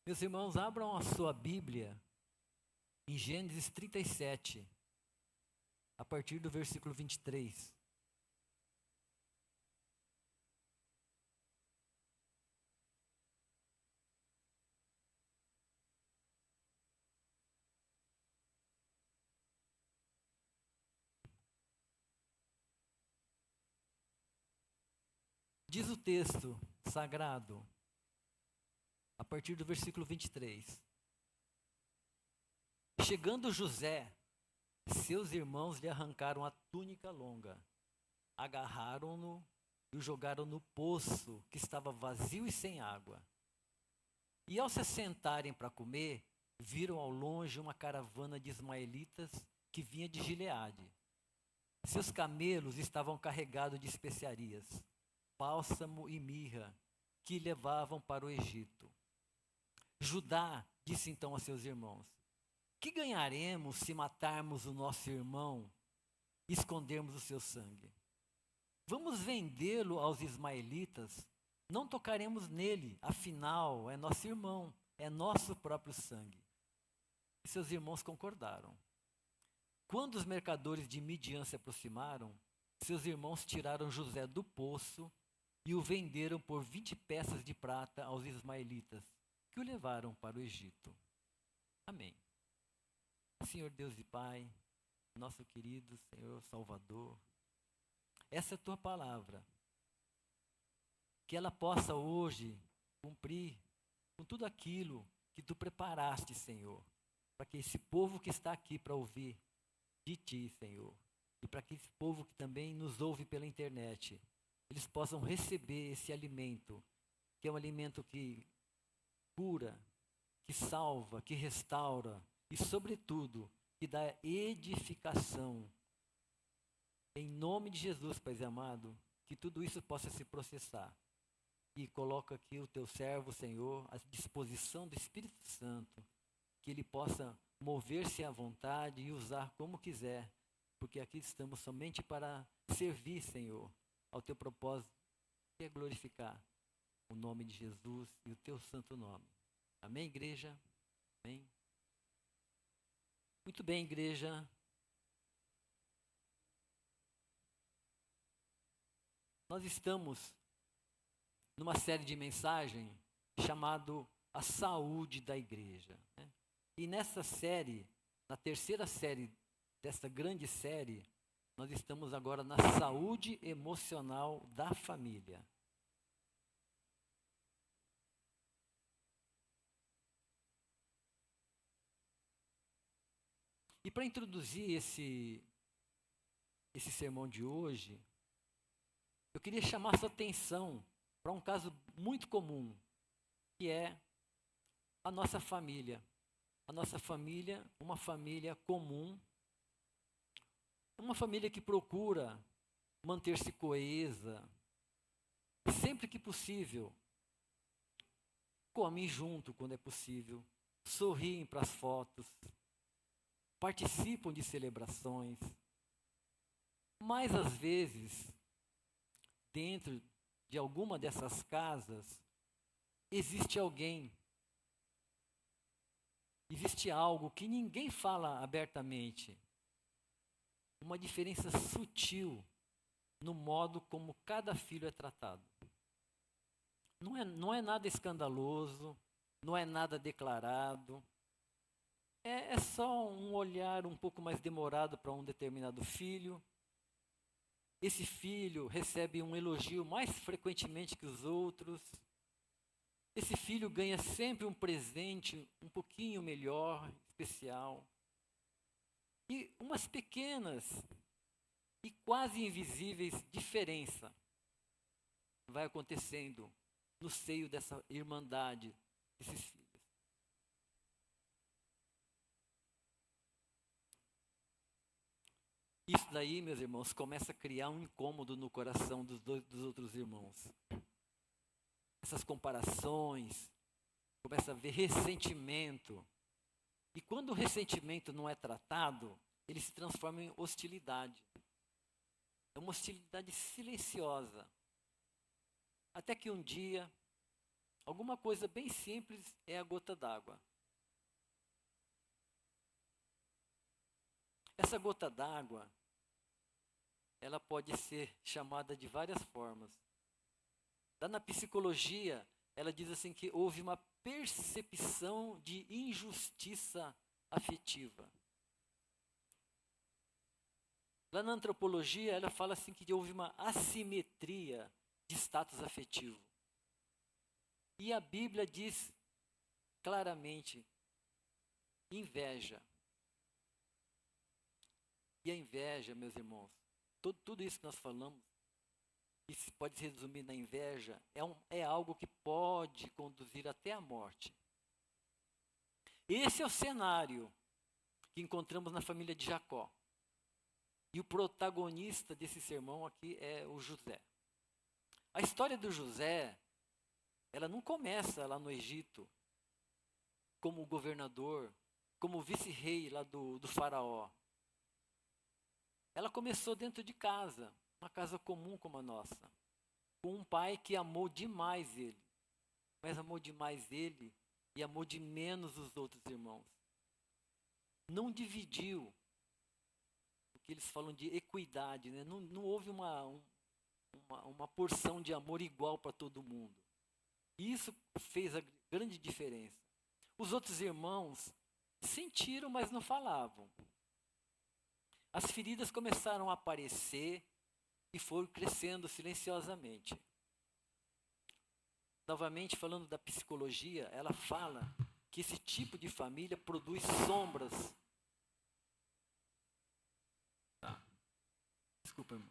Meus irmãos, abram a sua Bíblia em Gênesis 37, a partir do versículo 23. Diz o texto sagrado, a partir do versículo 23. Chegando José, seus irmãos lhe arrancaram a túnica longa, agarraram-no e o jogaram no poço que estava vazio e sem água. E ao se assentarem para comer, viram ao longe uma caravana de ismaelitas que vinha de Gileade. Seus camelos estavam carregados de especiarias, bálsamo e mirra, que levavam para o Egito. Judá disse então a seus irmãos: que ganharemos se matarmos o nosso irmão e escondermos o seu sangue? Vamos vendê-lo aos ismaelitas, não tocaremos nele, afinal é nosso irmão, é nosso próprio sangue. E seus irmãos concordaram. Quando os mercadores de Midian se aproximaram, seus irmãos tiraram José do poço e o venderam por 20 peças de prata aos ismaelitas, que o levaram para o Egito. Amém. Senhor Deus e Pai, nosso querido Senhor Salvador, essa é a tua palavra, que ela possa hoje cumprir com tudo aquilo que tu preparaste, Senhor, para que esse povo que está aqui para ouvir de ti, Senhor, e para que esse povo que também nos ouve pela internet, eles possam receber esse alimento, que é um alimento que cura, que salva, que restaura e, sobretudo, que dá edificação. Em nome de Jesus, Pai amado, que tudo isso possa se processar. E coloca aqui o teu servo, Senhor, à disposição do Espírito Santo, que ele possa mover-se à vontade e usar como quiser, porque aqui estamos somente para servir, Senhor, ao teu propósito, que é glorificar o nome de Jesus e o teu santo nome. Amém, igreja? Amém? Muito bem, igreja. Nós estamos numa série de mensagens chamado A Saúde da Igreja, né? E nessa série, na terceira série dessa grande série, nós estamos agora na saúde emocional da família. E para introduzir esse sermão de hoje, eu queria chamar sua atenção para um caso muito comum, que é a nossa família. A nossa família, uma família comum, uma família que procura manter-se coesa, sempre que possível, comem junto quando é possível, sorriem para as fotos, participam de celebrações, mas às vezes, dentro de alguma dessas casas, existe alguém, existe algo que ninguém fala abertamente, uma diferença sutil no modo como cada filho é tratado. Não é nada escandaloso, não é nada declarado, é só um olhar um pouco mais demorado para um determinado filho. Esse filho recebe um elogio mais frequentemente que os outros. Esse filho ganha sempre um presente um pouquinho melhor, especial. E umas pequenas e quase invisíveis diferenças vai acontecendo no seio dessa irmandade desses filhos. Isso daí, meus irmãos, começa a criar um incômodo no coração dos outros irmãos. Essas comparações, começa a haver ressentimento. E quando o ressentimento não é tratado, ele se transforma em hostilidade. É uma hostilidade silenciosa. Até que um dia, Alguma coisa bem simples é a gota d'água. Essa gota d'água, ela pode ser chamada de várias formas. Lá na psicologia, ela diz assim que houve uma percepção de injustiça afetiva. Lá na antropologia, ela fala assim que houve uma assimetria de status afetivo. E a Bíblia diz claramente, inveja. E a inveja, meus irmãos, tudo isso que nós falamos, isso pode se resumir na inveja, é algo que pode conduzir até a morte. Esse é o cenário que encontramos na família de Jacó. E o protagonista desse sermão aqui é o José. A história do José, ela não começa lá no Egito, como governador, como vice-rei lá do faraó. Ela começou dentro de casa, uma casa comum como a nossa, com um pai que amou demais ele, mas amou demais ele e amou de menos os outros irmãos. Não dividiu, o que eles falam de equidade, né? Não houve uma porção de amor igual para todo mundo. E isso fez a grande diferença. Os outros irmãos sentiram, mas não falavam. As feridas começaram a aparecer e foram crescendo silenciosamente. Novamente, falando da psicologia, ela fala que esse tipo de família produz sombras. Tá. Desculpa, irmão.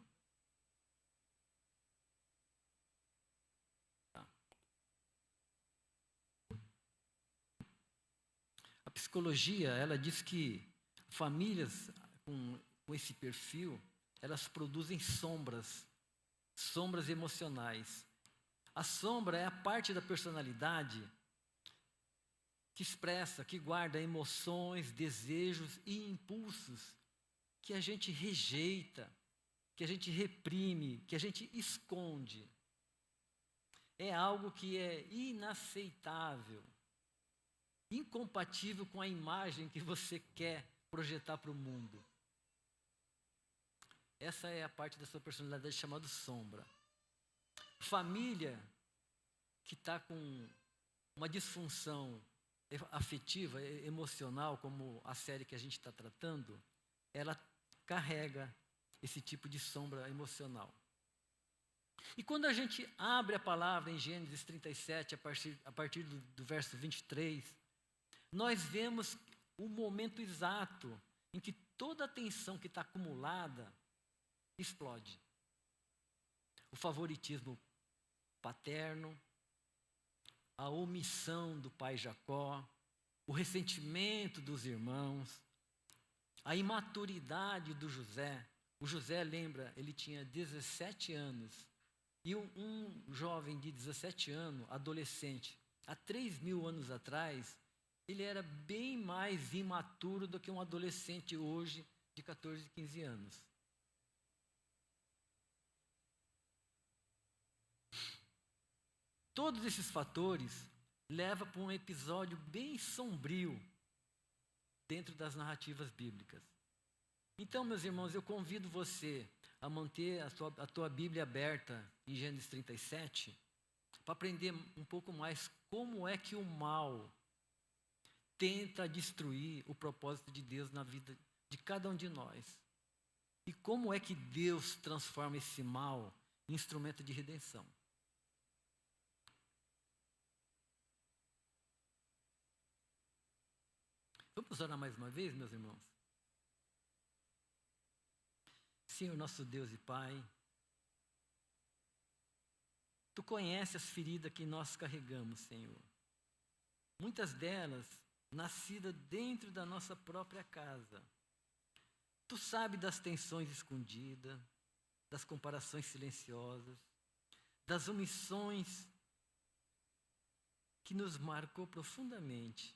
Tá. A psicologia, ela diz que famílias com esse perfil, elas produzem sombras emocionais. A sombra é a parte da personalidade que expressa, que guarda emoções, desejos e impulsos que a gente rejeita, que a gente reprime, que a gente esconde. É algo que é inaceitável, incompatível com a imagem que você quer projetar para o mundo. Essa é a parte da sua personalidade chamada sombra. Família que está com uma disfunção afetiva, emocional, como a série que a gente está tratando, ela carrega esse tipo de sombra emocional. E quando a gente abre a palavra em Gênesis 37, a partir do verso 23, nós vemos o momento exato em que toda a tensão que está acumulada explode. O favoritismo paterno, a omissão do pai Jacó, o ressentimento dos irmãos, a imaturidade do José. O José, lembra, ele tinha 17 anos. E um jovem de 17 anos, adolescente, há 3.000 anos atrás, ele era bem mais imaturo do que um adolescente hoje de 14, 15 anos. Todos esses fatores levam para um episódio bem sombrio dentro das narrativas bíblicas. Então, meus irmãos, eu convido você a manter a tua Bíblia aberta em Gênesis 37, para aprender um pouco mais como é que o mal tenta destruir o propósito de Deus na vida de cada um de nós. E como é que Deus transforma esse mal em instrumento de redenção. Vamos orar mais uma vez, meus irmãos? Senhor, nosso Deus e Pai, Tu conheces as feridas que nós carregamos, Senhor. Muitas delas nascidas dentro da nossa própria casa. Tu sabe das tensões escondidas, das comparações silenciosas, das omissões que nos marcou profundamente.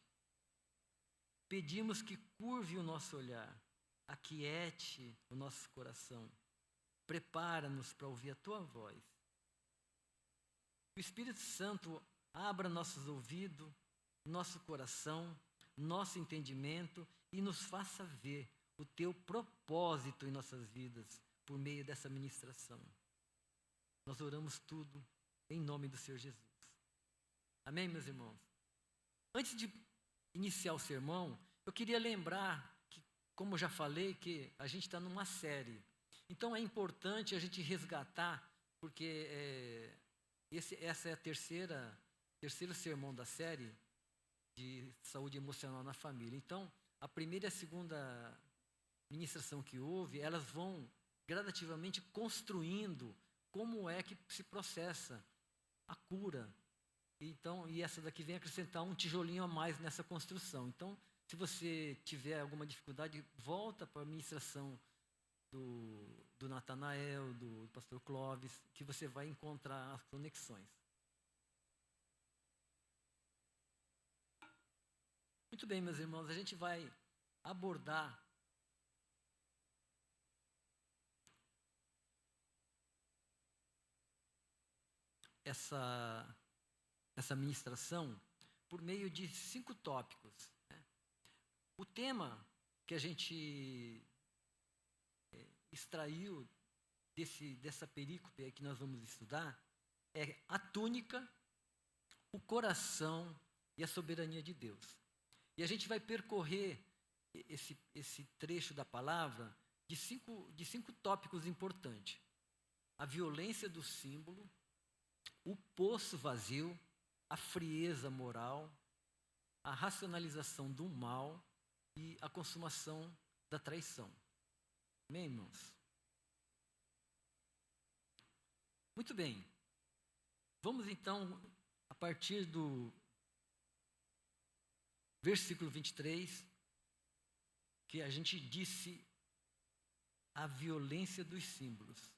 Pedimos que curve o nosso olhar, aquiete o nosso coração, prepara-nos para ouvir a Tua voz. O Espírito Santo abra nossos ouvidos, nosso coração, nosso entendimento e nos faça ver o teu propósito em nossas vidas por meio dessa ministração. Nós oramos tudo em nome do Senhor Jesus. Amém, meus irmãos? Antes de iniciar o sermão, eu queria lembrar que, como eu já falei, que a gente está numa série. Então é importante a gente resgatar, porque essa é a terceiro sermão da série de saúde emocional na família. Então, a primeira e a segunda ministração que houve, elas vão gradativamente construindo como é que se processa a cura. Então, e essa daqui vem acrescentar um tijolinho a mais nessa construção. Então, se você tiver alguma dificuldade, volta para a ministração do Natanael, do pastor Clóvis, que você vai encontrar as conexões. Muito bem, meus irmãos, a gente vai abordar essa ministração por meio de 5 tópicos. Né? O tema que a gente extraiu dessa perícope que nós vamos estudar é a túnica, o coração e a soberania de Deus. E a gente vai percorrer esse trecho da palavra de cinco tópicos importantes. A violência do símbolo, o poço vazio, a frieza moral, a racionalização do mal e a consumação da traição. Amém, irmãos? Muito bem. Vamos então, a partir do versículo 23, que a gente disse a violência dos símbolos.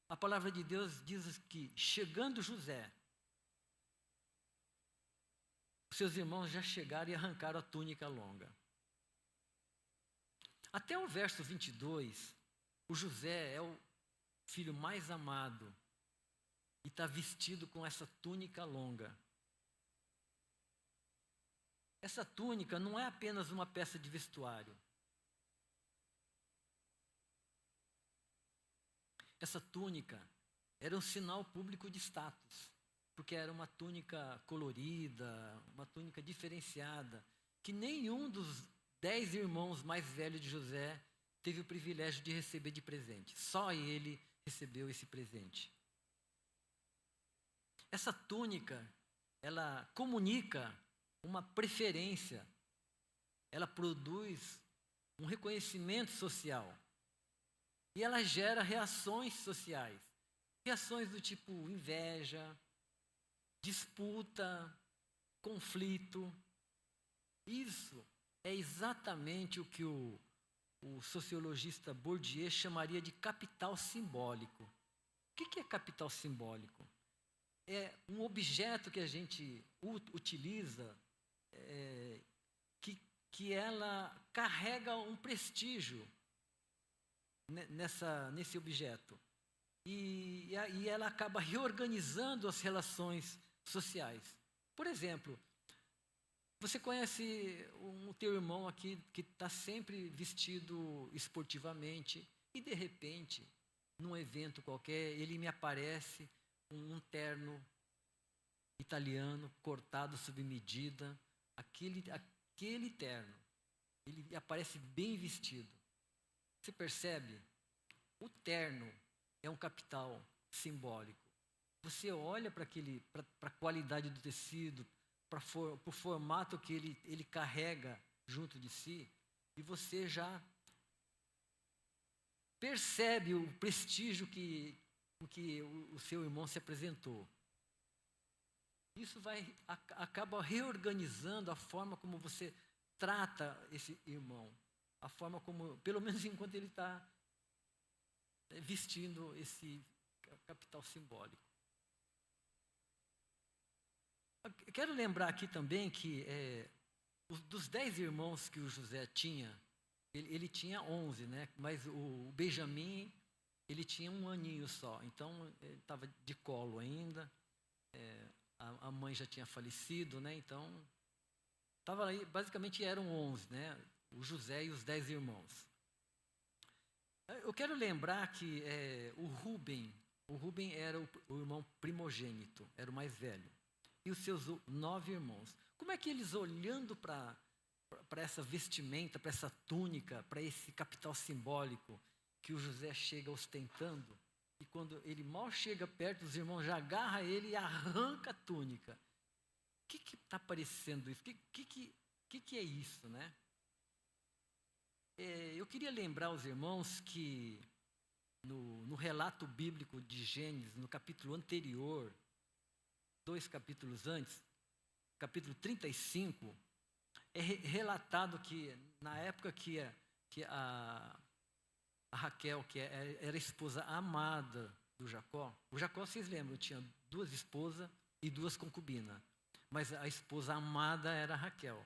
A palavra de Deus diz que, chegando José, seus irmãos já chegaram e arrancaram a túnica longa. Até o verso 22, o José é o filho mais amado e está vestido com essa túnica longa. Essa túnica não é apenas uma peça de vestuário. Essa túnica era um sinal público de status, porque era uma túnica colorida, uma túnica diferenciada, que nenhum dos 10 irmãos mais velhos de José teve o privilégio de receber de presente. Só ele recebeu esse presente. Essa túnica, ela comunica uma preferência, ela produz um reconhecimento social e ela gera reações sociais, reações do tipo inveja, disputa, conflito. Isso é exatamente o que o sociologista Bourdieu chamaria de capital simbólico. O que é capital simbólico? É um objeto que a gente utiliza, que ela carrega um prestígio nesse objeto. E ela acaba reorganizando as relações sociais. Por exemplo, você conhece um teu irmão aqui que está sempre vestido esportivamente e, de repente, num evento qualquer, ele me aparece um terno italiano, cortado sob medida, aquele terno, ele aparece bem vestido. Você percebe? O terno é um capital simbólico. Você olha para a qualidade do tecido, para o formato que ele carrega junto de si, e você já percebe o prestígio com que o seu irmão se apresentou. Isso acaba reorganizando a forma como você trata esse irmão, a forma como, pelo menos enquanto ele está vestindo esse capital simbólico. Eu quero lembrar aqui também que dos 10 irmãos que o José tinha, ele tinha 11, né? Mas o Benjamim, ele tinha 1 aninho só, então ele estava de colo ainda. a mãe já tinha falecido, né? Então, tava aí, basicamente eram 11, né? O José e os 10 irmãos. Eu quero lembrar que o Rubem era o irmão primogênito, era o mais velho. E os seus 9 irmãos. Como é que eles, olhando para essa vestimenta, para essa túnica, para esse capital simbólico que o José chega ostentando, e quando ele mal chega perto, os irmãos já agarram ele e arranca a túnica. O que está parecendo isso? O que é isso, né? Eu queria lembrar aos irmãos que no relato bíblico de Gênesis, no capítulo anterior, 2 capítulos antes, capítulo 35, é relatado que na época que a Raquel, que era a esposa amada do Jacó, o Jacó, vocês lembram, tinha 2 esposas e 2 concubinas, mas a esposa amada era a Raquel.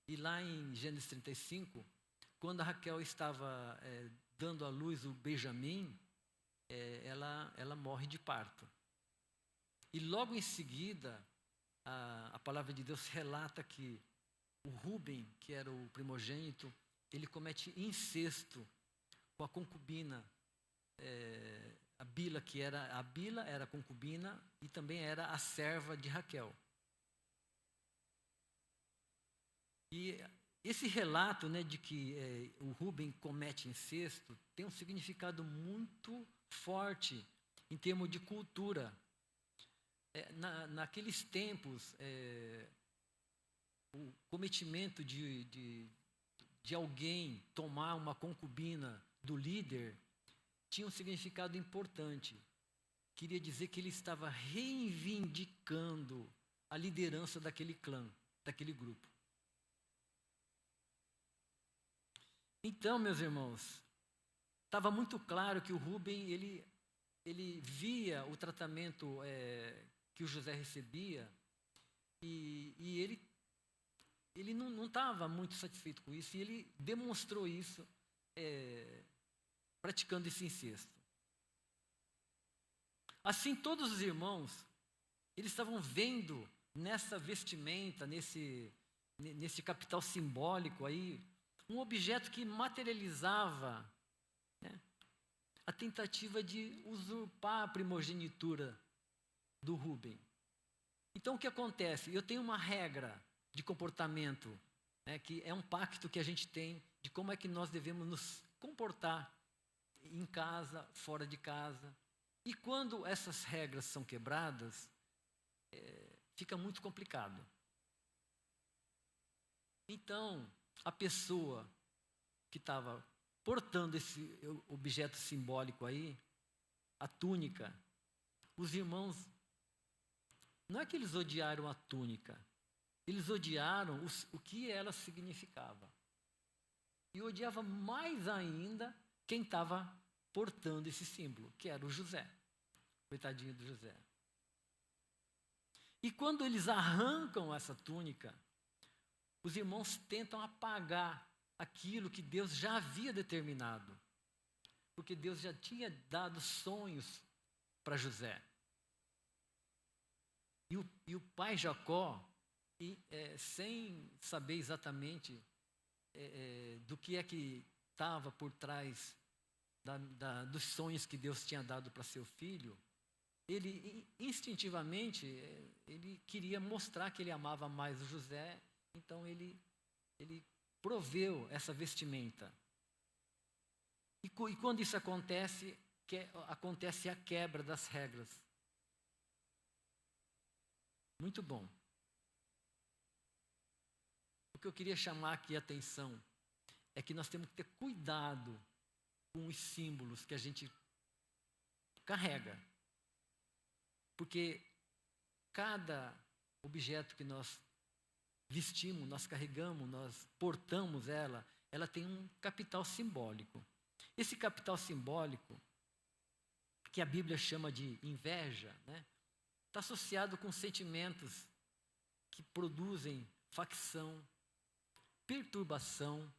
E lá em Gênesis 35, quando a Raquel estava dando à luz o Benjamim, ela morre de parto. E logo em seguida, a palavra de Deus relata que o Rubem, que era o primogênito, ele comete incesto com a concubina, a Bila, era a concubina e também era a serva de Raquel. E esse relato, né, de que o Rubem comete incesto tem um significado muito forte em termos de cultura. Naqueles tempos, o cometimento de alguém tomar uma concubina do líder tinha um significado importante. Queria dizer que ele estava reivindicando a liderança daquele clã, daquele grupo. Então, meus irmãos, estava muito claro que o Rubem, ele via o tratamento que o José recebia e ele não estava muito satisfeito com isso, e ele demonstrou isso praticando esse incesto. Assim, todos os irmãos, eles estavam vendo nessa vestimenta, nesse capital simbólico aí, um objeto que materializava, né, a tentativa de usurpar a primogenitura do Rubem. Então, o que acontece? Eu tenho uma regra de comportamento, né, que é um pacto que a gente tem de como é que nós devemos nos comportar em casa, fora de casa. E quando essas regras são quebradas, fica muito complicado. Então, a pessoa que estava portando esse objeto simbólico aí, a túnica, os irmãos, não é que eles odiaram a túnica, eles odiaram o que ela significava. E odiava mais ainda quem estava portando esse símbolo, que era o José. Coitadinho do José. E quando eles arrancam essa túnica, os irmãos tentam apagar aquilo que Deus já havia determinado. Porque Deus já tinha dado sonhos para José. E o pai Jacó, sem saber exatamente do que é que estava por trás dos sonhos que Deus tinha dado para seu filho, ele instintivamente ele queria mostrar que ele amava mais o José, então ele proveu essa vestimenta. E quando isso acontece, acontece a quebra das regras. Muito bom. O que eu queria chamar aqui a atenção é que nós temos que ter cuidado com os símbolos que a gente carrega. Porque cada objeto que nós vestimos, nós carregamos, nós portamos ela tem um capital simbólico. Esse capital simbólico, que a Bíblia chama de inveja, né, está associado com sentimentos que produzem facção, perturbação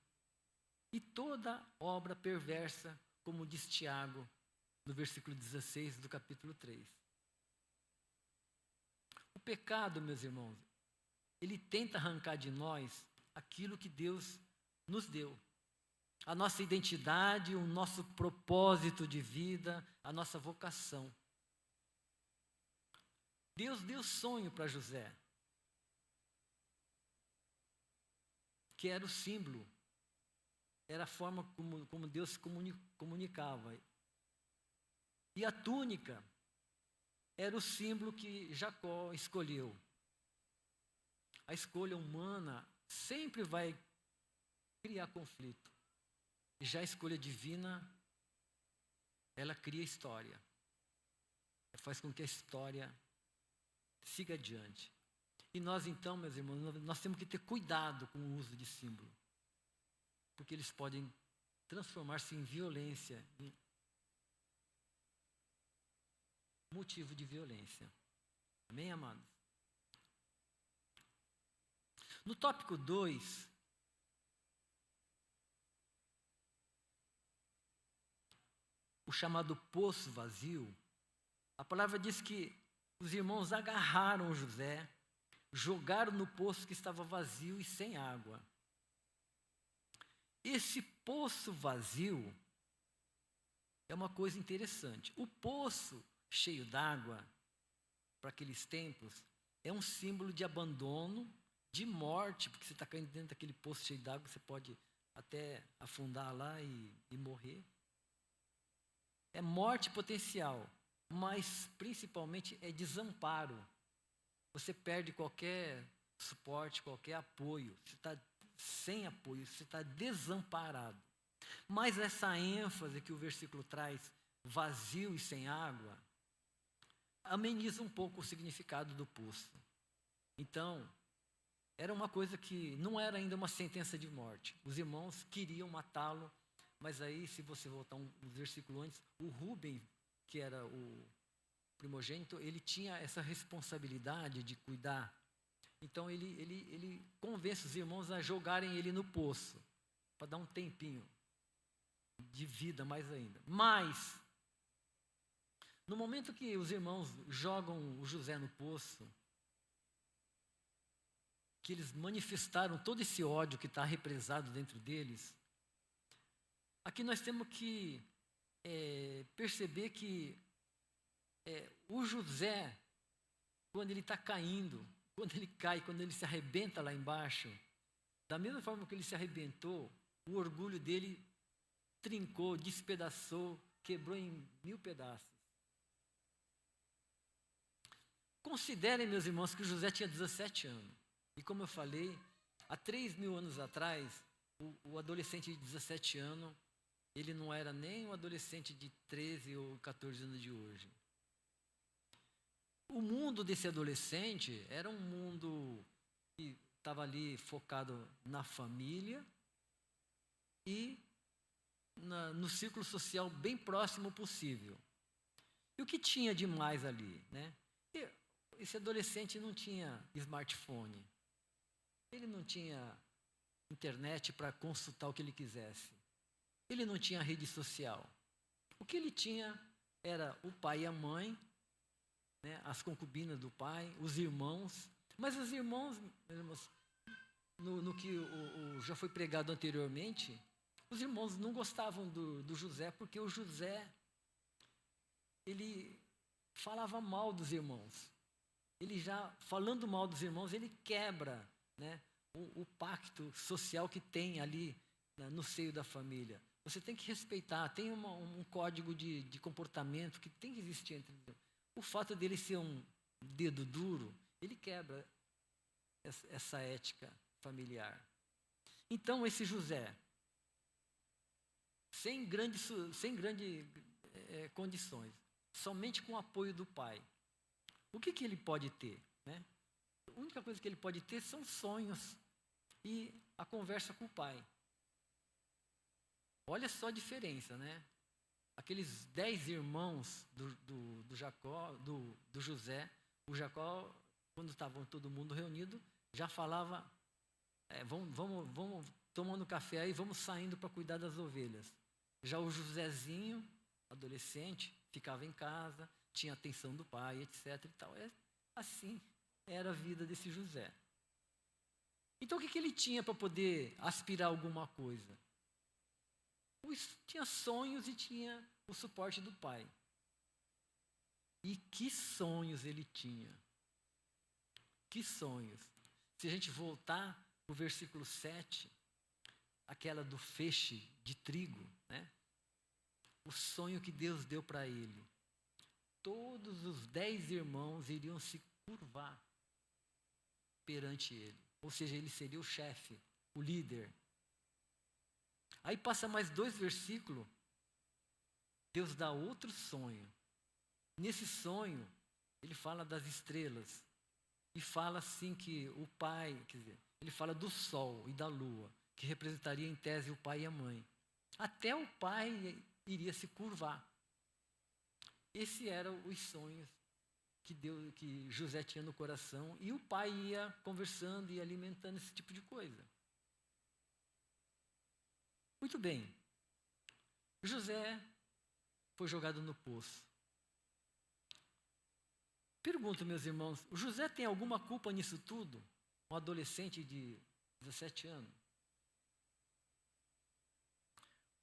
e toda obra perversa, como diz Tiago, no versículo 16 do capítulo 3. O O pecado, meus irmãos, ele tenta arrancar de nós aquilo que Deus nos deu. A nossa identidade, o nosso propósito de vida, a nossa vocação. Deus deu sonho para José, que era o símbolo, era a forma como Deus se comunicava. E a túnica era o símbolo que Jacó escolheu. A escolha humana sempre vai criar conflito. Já a escolha divina, ela cria história. Faz com que a história siga adiante. E nós então, meus irmãos, nós temos que ter cuidado com o uso de símbolo. Porque eles podem transformar-se em violência, em motivo de violência. Amém, amados? No tópico 2, o chamado poço vazio, a palavra diz que os irmãos agarraram José, jogaram no poço que estava vazio e sem água. Esse poço vazio é uma coisa interessante. O poço cheio d'água, para aqueles tempos, é um símbolo de abandono, de morte, porque você está caindo dentro daquele poço cheio d'água, você pode até afundar lá e morrer. É morte potencial, mas principalmente é desamparo. Você perde qualquer suporte, qualquer apoio. Você está sem apoio, você está desamparado. Mas essa ênfase que o versículo traz, vazio e sem água, ameniza um pouco o significado do poço. Então, era uma coisa que não era ainda uma sentença de morte. Os irmãos queriam matá-lo, mas aí, se você voltar um versículo antes, o Rúben, que era o primogênito, ele tinha essa responsabilidade de cuidar. Então, ele convence os irmãos a jogarem ele no poço, para dar um tempinho de vida mais ainda. Mas, no momento que os irmãos jogam o José no poço, que eles manifestaram todo esse ódio que está represado dentro deles, aqui nós temos que perceber que o José, quando ele está caindo, quando ele cai, quando ele se arrebenta lá embaixo, da mesma forma que ele se arrebentou, o orgulho dele trincou, despedaçou, quebrou em 1000 pedaços. Considerem, meus irmãos, que o José tinha 17 anos. E como eu falei, há 3.000 anos atrás, o adolescente de 17 anos, ele não era nem um adolescente de 13 ou 14 anos de hoje. O mundo desse adolescente era um mundo que estava ali focado na família e no círculo social bem próximo possível. E o que tinha de mais ali, né? Esse adolescente não tinha smartphone. Ele não tinha internet para consultar o que ele quisesse. Ele não tinha rede social. O que ele tinha era o pai e a mãe, né, as concubinas do pai, os irmãos. Mas os irmãos, no que já foi pregado anteriormente, os irmãos não gostavam do José, porque o José, ele falava mal dos irmãos. Ele já, falando mal dos irmãos, ele quebra, né, o pacto social que tem ali, né, no seio da família. Você tem que respeitar, tem um código de comportamento que tem que existir entre eles. O fato dele ser um dedo duro, ele quebra essa ética familiar. Então, esse José, sem grandes condições, somente com o apoio do pai, o que ele pode ter, né? A única coisa que ele pode ter são sonhos e a conversa com o pai. Olha só a diferença, né? Aqueles 10 irmãos do Jacó, do José, o Jacó, quando estavam todo mundo reunido, já falava, vamos tomando café aí, vamos saindo para cuidar das ovelhas. Já o Josézinho, adolescente, ficava em casa, tinha atenção do pai, etc. E tal. É assim. era a vida desse José. Então o que ele tinha para poder aspirar a alguma coisa? Tinha sonhos e tinha o suporte do pai. E que sonhos ele tinha? Que sonhos? Se a gente voltar para o versículo 7, aquela do feixe de trigo, né? O sonho que Deus deu para ele. Todos os 10 irmãos iriam se curvar perante ele. Ou seja, ele seria o chefe, o líder. Aí passa mais 2 versículos. Deus dá outro sonho. Nesse sonho, ele fala das estrelas. E fala assim que o pai, quer dizer, ele fala do sol e da lua, que representaria em tese o pai e a mãe. Até o pai iria se curvar. Esses eram os sonhos que José tinha no coração, e o pai ia conversando e alimentando esse tipo de coisa. Muito bem. José foi jogado no poço. Pergunto, meus irmãos, o José tem alguma culpa nisso tudo? Um adolescente de 17 anos.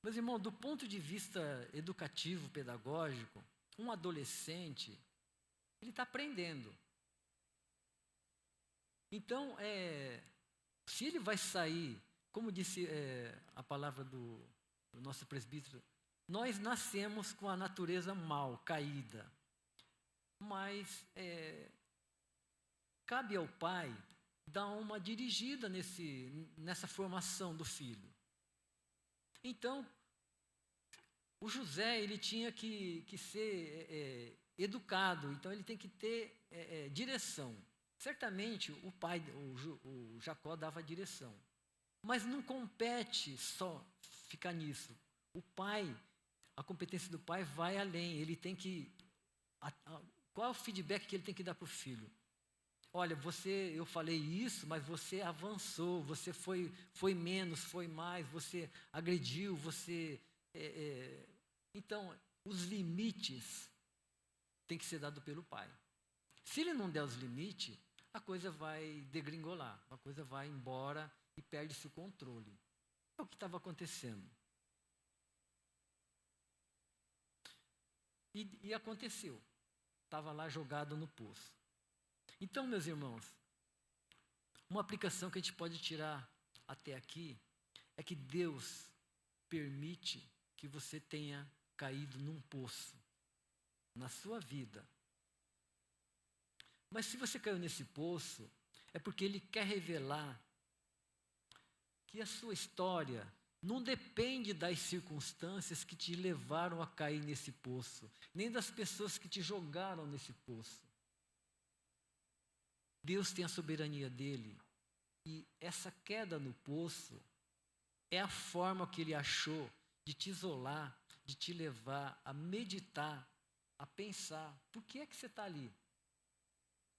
Meus irmãos, do ponto de vista educativo, pedagógico, um adolescente, ele está aprendendo. Então, se ele vai sair, como disse a palavra do nosso presbítero, nós nascemos com a natureza mal, caída. Mas cabe ao pai dar uma dirigida nessa formação do filho. Então, o José, ele tinha que ser educado, então ele tem que ter direção. Certamente o pai, o Jacó, dava direção. Mas não compete só ficar nisso. O pai, a competência do pai vai além, ele tem que... Qual é o feedback que ele tem que dar para o filho? Olha, eu falei isso, mas você avançou, você foi menos, foi mais, você agrediu, você... Então, os limites têm que ser dados pelo pai. Se ele não der os limites, a coisa vai degringolar, a coisa vai embora e perde-se o controle. É o que estava acontecendo. E aconteceu. Estava lá jogado no poço. Então, meus irmãos, uma aplicação que a gente pode tirar até aqui é que Deus permite que você tenha caído num poço na sua vida. Mas se você caiu nesse poço, é porque Ele quer revelar que a sua história não depende das circunstâncias que te levaram a cair nesse poço, nem das pessoas que te jogaram nesse poço. Deus tem a soberania dele, e essa queda no poço é a forma que Ele achou de te isolar, de te levar a meditar, a pensar, por que é que você está ali?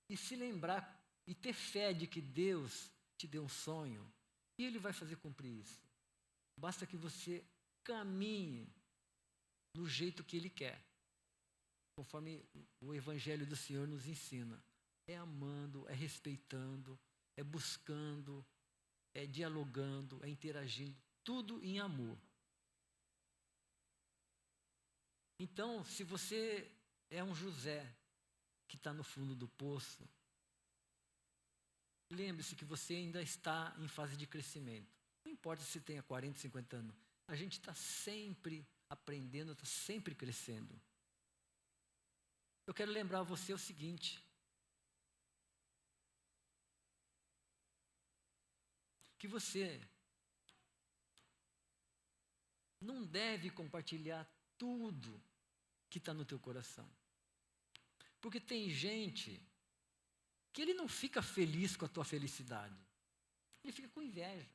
E se lembrar e ter fé de que Deus te deu um sonho e Ele vai fazer cumprir isso. Basta que você caminhe no jeito que Ele quer, conforme o Evangelho do Senhor nos ensina. É amando, é respeitando, é buscando, é dialogando, é interagindo, tudo em amor. Então, se você é um José que está no fundo do poço, lembre-se que você ainda está em fase de crescimento. Não importa se tenha 40, 50 anos. A gente está sempre aprendendo, está sempre crescendo. Eu quero lembrar você o seguinte. Que você não deve compartilhar tudo que está no teu coração. Porque tem gente que ele não fica feliz com a tua felicidade. Ele fica com inveja.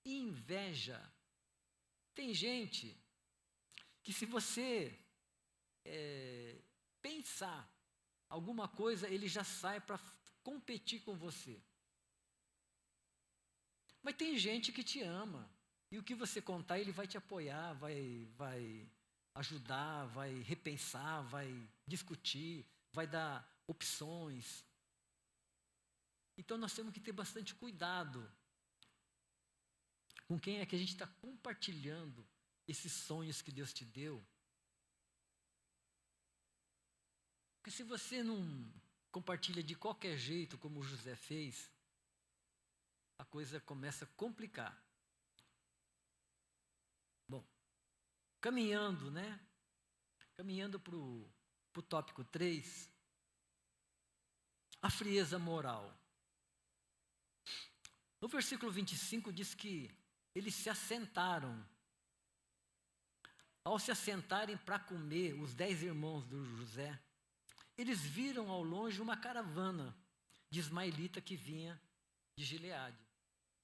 Inveja. Tem gente que se você pensar alguma coisa, ele já sai para competir com você. Mas tem gente que te ama. E o que você contar, ele vai te apoiar, vai ajudar, vai repensar, vai discutir, vai dar opções. Então nós temos que ter bastante cuidado com quem é que a gente está compartilhando esses sonhos que Deus te deu. Porque se você não compartilha de qualquer jeito, como José fez, a coisa começa a complicar. Bom, caminhando, né? Caminhando para o tópico 3, a frieza moral. No versículo 25 diz que eles se assentaram. Ao se assentarem para comer, os 10 irmãos do José, eles viram ao longe uma caravana de ismaelita que vinha de Gileade.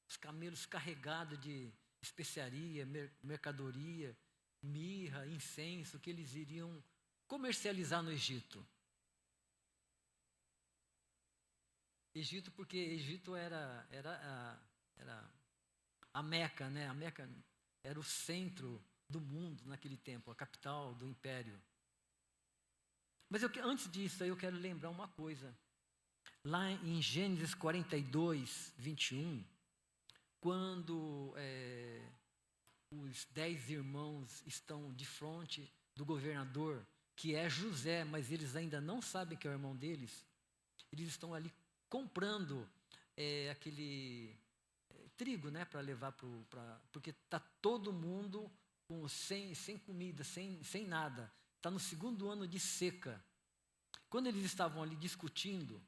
Os camelos carregados de especiaria, mercadoria, mirra, incenso, que eles iriam comercializar no Egito. Egito, porque Egito era a Meca, né? A Meca era o centro do mundo naquele tempo, a capital do império. Mas antes disso, eu quero lembrar uma coisa. Lá em Gênesis 42, 21, quando os 10 irmãos estão de frente do governador, que é José, mas eles ainda não sabem que é o irmão deles, eles estão ali comprando aquele trigo, né, para levar porque está todo mundo sem comida, sem nada. Está no 2º ano de seca. Quando eles estavam ali discutindo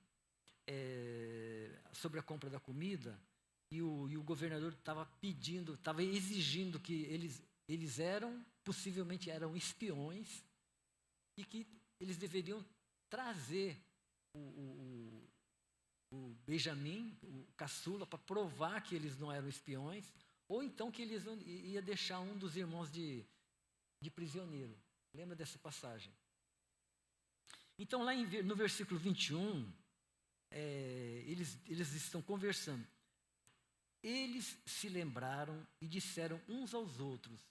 sobre a compra da comida, e o governador estava exigindo que eles possivelmente eram espiões, e que eles deveriam trazer o Benjamim, o caçula, para provar que eles não eram espiões, ou então que eles ia deixar um dos irmãos de prisioneiro. Lembra dessa passagem? Então, lá no versículo 21, eles estão conversando. Eles se lembraram e disseram uns aos outros: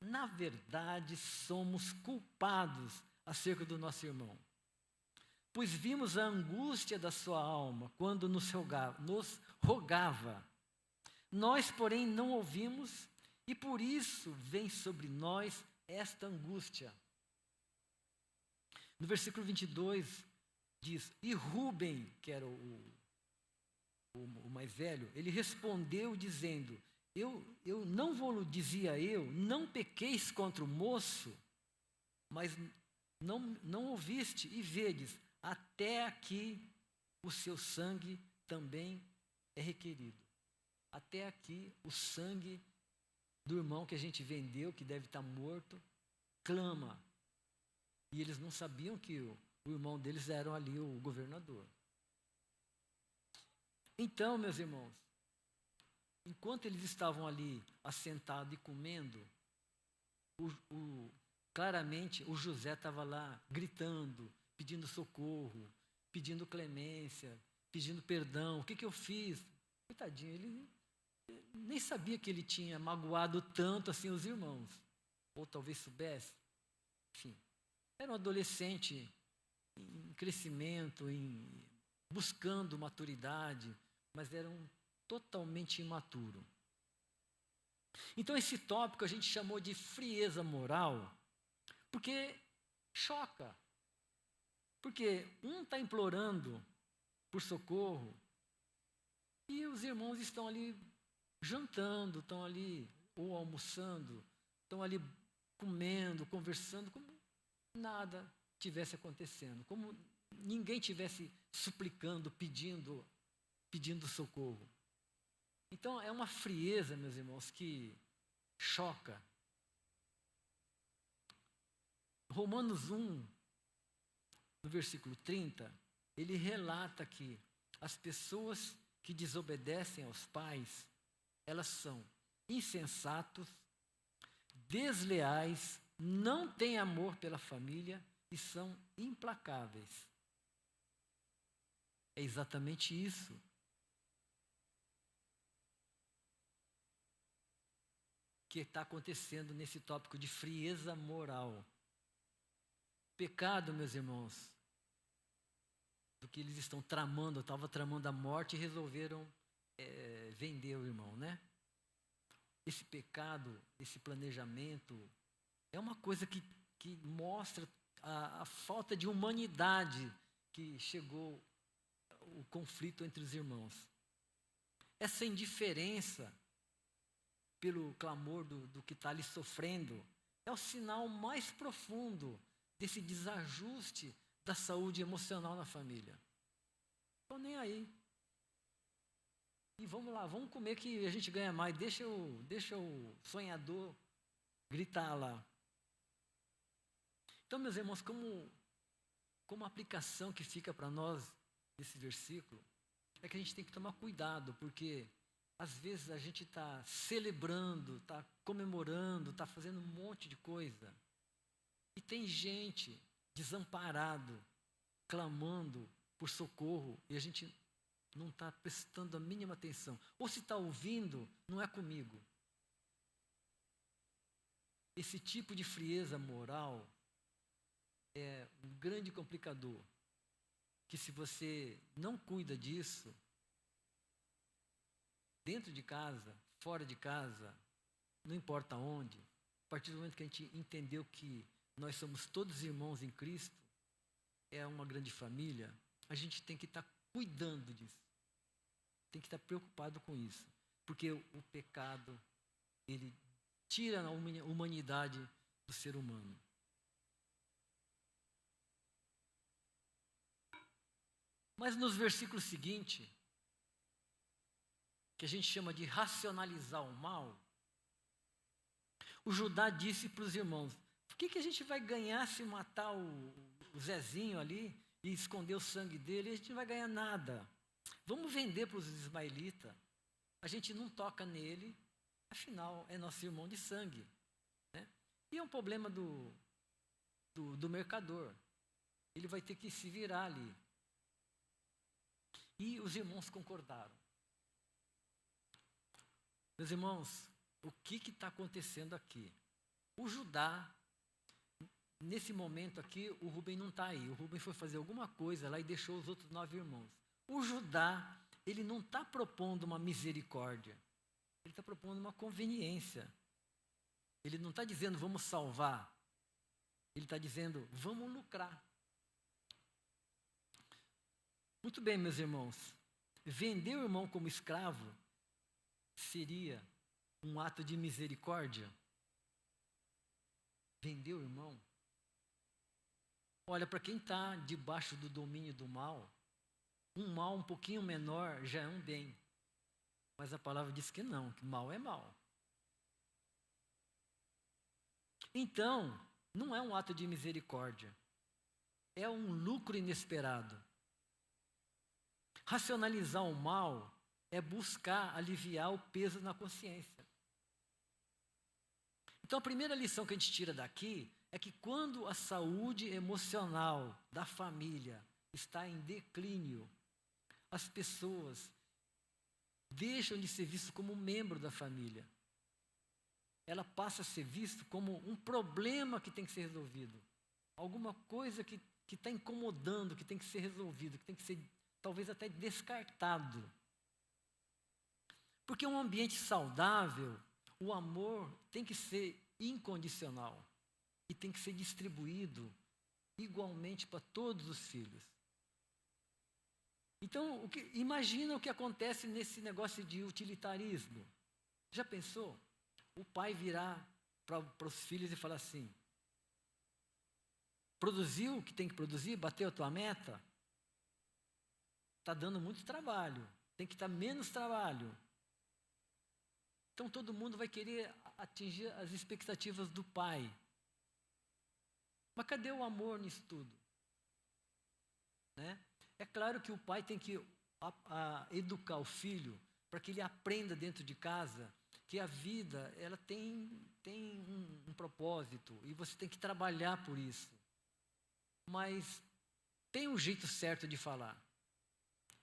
na verdade, somos culpados acerca do nosso irmão, pois vimos a angústia da sua alma quando nos rogava. Nós, porém, não ouvimos, e por isso vem sobre nós esta angústia. No versículo 22 diz: e Rúben, que era o mais velho, ele respondeu dizendo: eu não vou dizia eu, não pequeis contra o moço, mas não ouviste, e vedes, até aqui o seu sangue também é requerido. Até aqui o sangue do irmão que a gente vendeu, que deve estar morto, clama. E eles não sabiam que o irmão deles era ali o governador. Então, meus irmãos, enquanto eles estavam ali assentados e comendo, claramente o José estava lá gritando, pedindo socorro, pedindo clemência, pedindo perdão. O que eu fiz? Coitadinho, ele nem sabia que ele tinha magoado tanto assim os irmãos. Ou talvez soubesse. Enfim, era um adolescente em crescimento, buscando maturidade, mas era totalmente imaturo. Então esse tópico a gente chamou de frieza moral, porque choca. Porque um está implorando por socorro e os irmãos estão ali jantando, estão ali ou almoçando, estão ali comendo, conversando, como nada tivesse acontecendo, como ninguém tivesse suplicando, pedindo socorro. Então é uma frieza, meus irmãos, que choca. Romanos 1, no versículo 30, ele relata que as pessoas que desobedecem aos pais, elas são insensatos, desleais, não têm amor pela família e são implacáveis. É exatamente isso que está acontecendo nesse tópico de frieza moral. Pecado, meus irmãos, do que eles estão tramando. Estava tramando a morte e resolveram vender o irmão, né? Esse pecado, esse planejamento, é uma coisa que mostra a falta de humanidade que chegou o conflito entre os irmãos. Essa indiferença pelo clamor do que está ali sofrendo é o sinal mais profundo desse desajuste da saúde emocional na família. Estou nem aí. E vamos lá, vamos comer que a gente ganha mais. Deixa o sonhador gritar lá. Então, meus irmãos, como aplicação que fica para nós desse versículo, é que a gente tem que tomar cuidado, porque às vezes a gente está celebrando, está comemorando, está fazendo um monte de coisa. E tem gente desamparado, clamando por socorro, e a gente não está prestando a mínima atenção. Ou se está ouvindo, não é comigo. Esse tipo de frieza moral é um grande complicador, que se você não cuida disso, dentro de casa, fora de casa, não importa onde, a partir do momento que a gente entendeu que nós somos todos irmãos em Cristo, é uma grande família, a gente tem que estar cuidando disso. Tem que estar preocupado com isso. Porque o pecado, ele tira a humanidade do ser humano. Mas nos versículos seguintes, que a gente chama de racionalizar o mal, o Judá disse para os irmãos: o que a gente vai ganhar se matar o Zezinho ali e esconder o sangue dele? A gente não vai ganhar nada. Vamos vender para os ismaelitas. A gente não toca nele, afinal é nosso irmão de sangue, né? E é um problema do mercador. Ele vai ter que se virar ali. E os irmãos concordaram. Meus irmãos, o que está acontecendo aqui? O Judá, nesse momento aqui, o Rubem não está aí. O Rubem foi fazer alguma coisa lá e deixou os outros 9 irmãos. O Judá, ele não está propondo uma misericórdia. Ele está propondo uma conveniência. Ele não está dizendo vamos salvar. Ele está dizendo vamos lucrar. Muito bem, meus irmãos. Vender o irmão como escravo seria um ato de misericórdia? Vender o irmão? Olha, para quem está debaixo do domínio do mal, um mal um pouquinho menor já é um bem. Mas a palavra diz que não, que mal é mal. Então, não é um ato de misericórdia. É um lucro inesperado. Racionalizar o mal é buscar aliviar o peso na consciência. Então, a primeira lição que a gente tira daqui é que quando a saúde emocional da família está em declínio, as pessoas deixam de ser vistas como um membro da família. Ela passa a ser vista como um problema que tem que ser resolvido. Alguma coisa que está incomodando, que tem que ser resolvido, que tem que ser talvez até descartado. Porque um ambiente saudável, o amor tem que ser incondicional e tem que ser distribuído igualmente para todos os filhos. Então, imagina o que acontece nesse negócio de utilitarismo. Já pensou? O pai virar para os filhos e falar assim: produziu o que tem que produzir, bateu a tua meta? Está dando muito trabalho, tem que estar menos trabalho. Então todo mundo vai querer atingir as expectativas do pai. Mas cadê o amor nisso tudo? Né? É claro que o pai tem que educar o filho para que ele aprenda dentro de casa que a vida ela tem um propósito e você tem que trabalhar por isso. Mas tem um jeito certo de falar.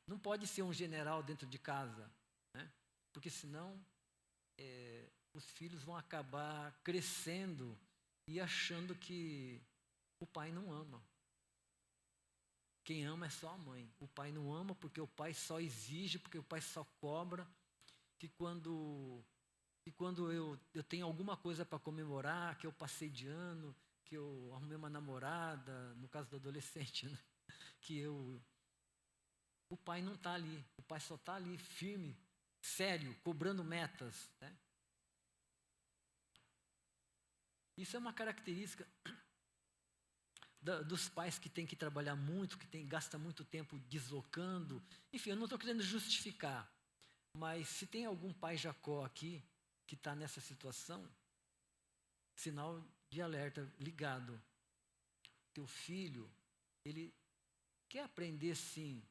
Não pode ser um general dentro de casa, né? Porque senão os filhos vão acabar crescendo e achando que o pai não ama. Quem ama é só a mãe. O pai não ama porque o pai só exige, porque o pai só cobra. Que quando eu tenho alguma coisa para comemorar, que eu passei de ano, que eu arrumei uma namorada, no caso do adolescente, né? O pai não está ali. O pai só está ali firme, sério, cobrando metas, né? Isso é uma característica dos pais que têm que trabalhar muito, gasta muito tempo deslocando. Enfim, eu não estou querendo justificar, mas se tem algum pai Jacó aqui que está nessa situação, sinal de alerta ligado. Teu filho, ele quer aprender sim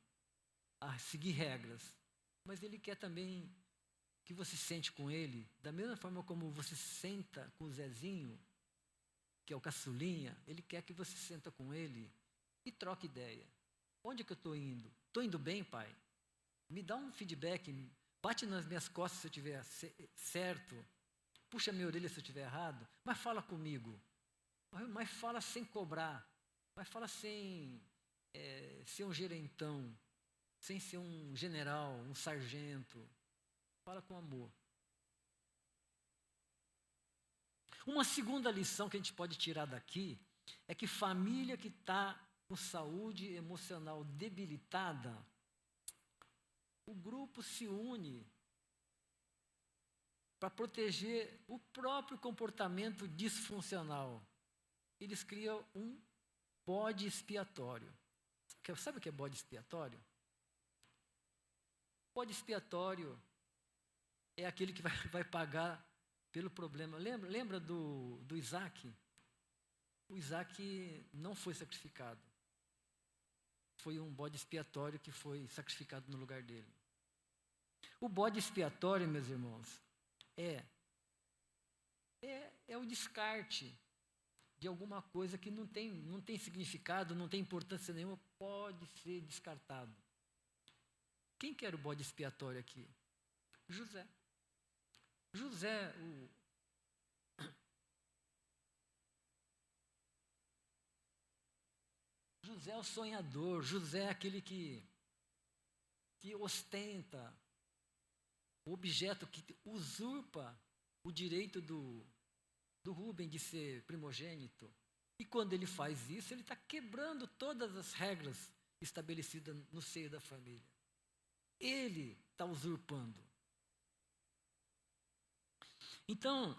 a seguir regras, mas ele quer também que você sente com ele, da mesma forma como você senta com o Zezinho, que é o caçulinha, ele quer que você senta com ele e troque ideia. Onde é que eu estou indo? Estou indo bem, pai? Me dá um feedback, bate nas minhas costas se eu estiver certo, puxa minha orelha se eu estiver errado, mas fala comigo. Mas fala sem cobrar, mas fala sem ser um gerentão, sem ser um general, um sargento. Fala com amor. Uma segunda lição que a gente pode tirar daqui é que família que está com saúde emocional debilitada, o grupo se une para proteger o próprio comportamento disfuncional. Eles criam um bode expiatório. Sabe o que é bode expiatório? Bode expiatório é aquele que vai pagar pelo problema. Lembra do Isaac? O Isaac não foi sacrificado. Foi um bode expiatório que foi sacrificado no lugar dele. O bode expiatório, meus irmãos, é o descarte de alguma coisa que não tem significado, não tem importância nenhuma, pode ser descartado. Quem que era o bode expiatório aqui? José. José é o sonhador, José é aquele que ostenta o objeto, que usurpa o direito do Rubem de ser primogênito. E quando ele faz isso, ele está quebrando todas as regras estabelecidas no seio da família. Ele está usurpando. Então,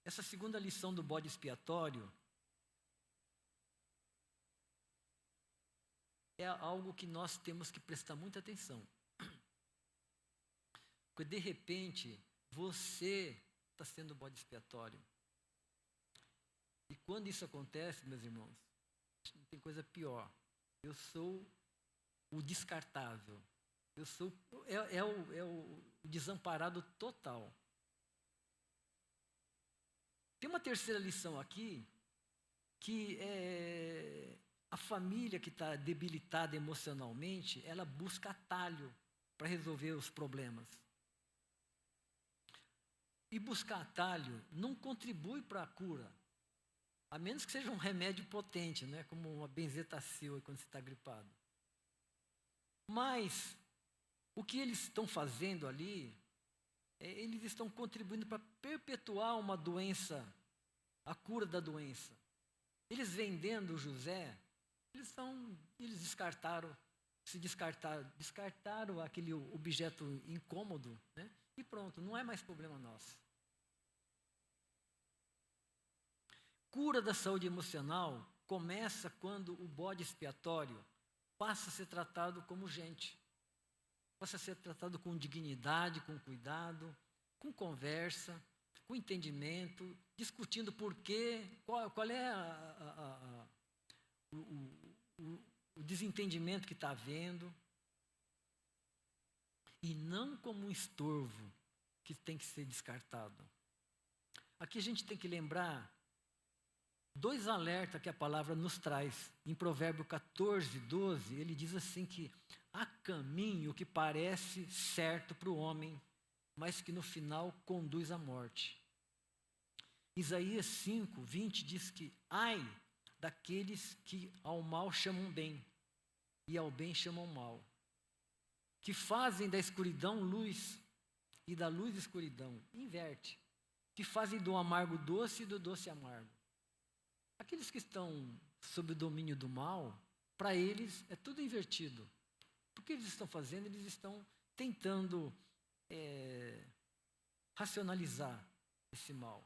essa segunda lição do bode expiatório é algo que nós temos que prestar muita atenção. Porque, de repente, você está sendo bode expiatório. E quando isso acontece, meus irmãos, não tem coisa pior. Eu sou o descartável. Eu sou o desamparado total. Tem uma terceira lição aqui, que é a família que está debilitada emocionalmente, ela busca atalho para resolver os problemas. E buscar atalho não contribui para a cura, a menos que seja um remédio potente, né? Como uma benzetacil quando você está gripado. Mas o que eles estão fazendo ali, eles estão contribuindo para perpetuar uma doença, a cura da doença. Eles vendendo José, eles descartaram aquele objeto incômodo, né? E pronto, não é mais problema nosso. Cura da saúde emocional começa quando o bode expiatório passa a ser tratado como gente. Passa a ser tratado com dignidade, com cuidado, com conversa, com entendimento, discutindo por quê, qual é o desentendimento que está havendo. E não como um estorvo que tem que ser descartado. Aqui a gente tem que lembrar 2 alertas que a palavra nos traz. Em Provérbio 14, 12, ele diz assim que há caminho que parece certo para o homem, mas que no final conduz à morte. Isaías 5, 20 diz que ai daqueles que ao mal chamam bem e ao bem chamam mal, que fazem da escuridão luz e da luz escuridão. Inverte. Que fazem do amargo doce e do doce amargo. Aqueles que estão sob o domínio do mal, para eles é tudo invertido. O que eles estão fazendo? Eles estão tentando racionalizar esse mal.